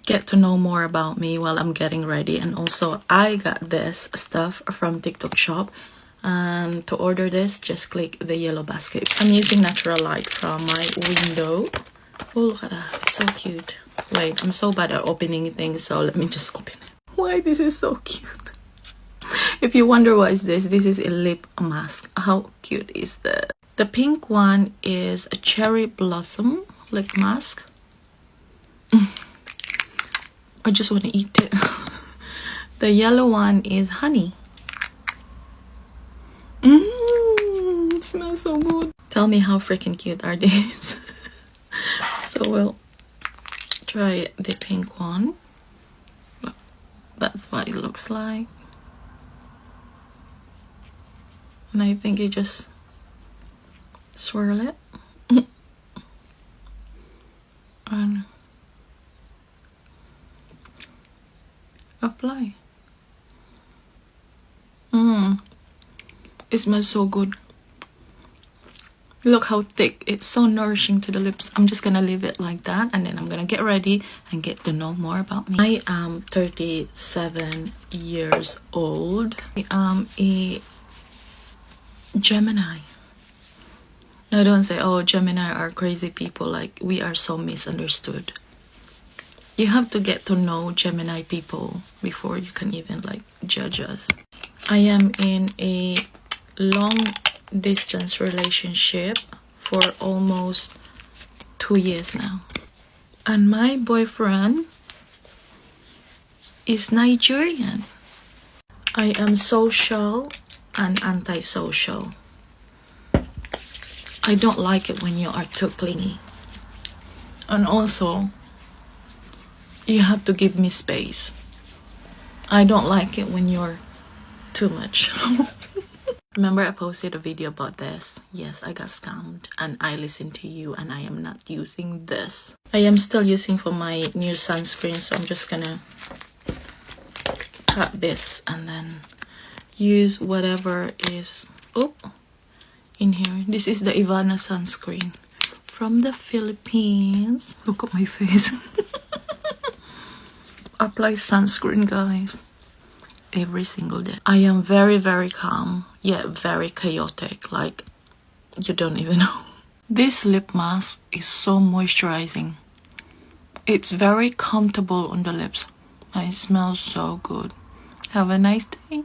get to know more about me while I'm getting ready. And also I got this stuff from TikTok shop, and to order this just click the yellow basket. I'm using natural light from my window. Oh, look at that, it's so cute. Wait, I'm so bad at opening things, so let me just open it. Why, this is so cute. If you wonder what is this is a lip mask. How cute is that? The pink one is a cherry blossom lip mask. I just want to eat it. The yellow one is honey. It smells so good. Tell me how freaking cute are these. So we'll try the pink one. That's what it looks like. And I think you just swirl it. And apply. It smells so good. Look how thick. It's so nourishing to the lips. I'm just gonna leave it like that, and then I'm gonna get ready and get to know more about me. I am 37 years old. I am a Gemini. Now don't say, oh, Gemini are crazy people. Like, we are so misunderstood. You have to get to know Gemini people before you can even like judge us. I am in a long distance relationship for almost 2 years now, and my boyfriend is Nigerian. I am social and antisocial. I don't like it when you are too clingy, and also you have to give me space. I don't like it when you're too much. Remember I posted a video about this? Yes, I got scammed, and I listened to you, and I am not using this. I am still using for my new sunscreen, so I'm just gonna cut this and then use whatever is in here. This is the Ivana sunscreen from the Philippines. Look at my face. Apply sunscreen, guys, every single day. I am very, very calm, yet very chaotic, like you don't even know. This lip mask is so moisturizing. It's very comfortable on the lips, and it smells so good. Have a nice day.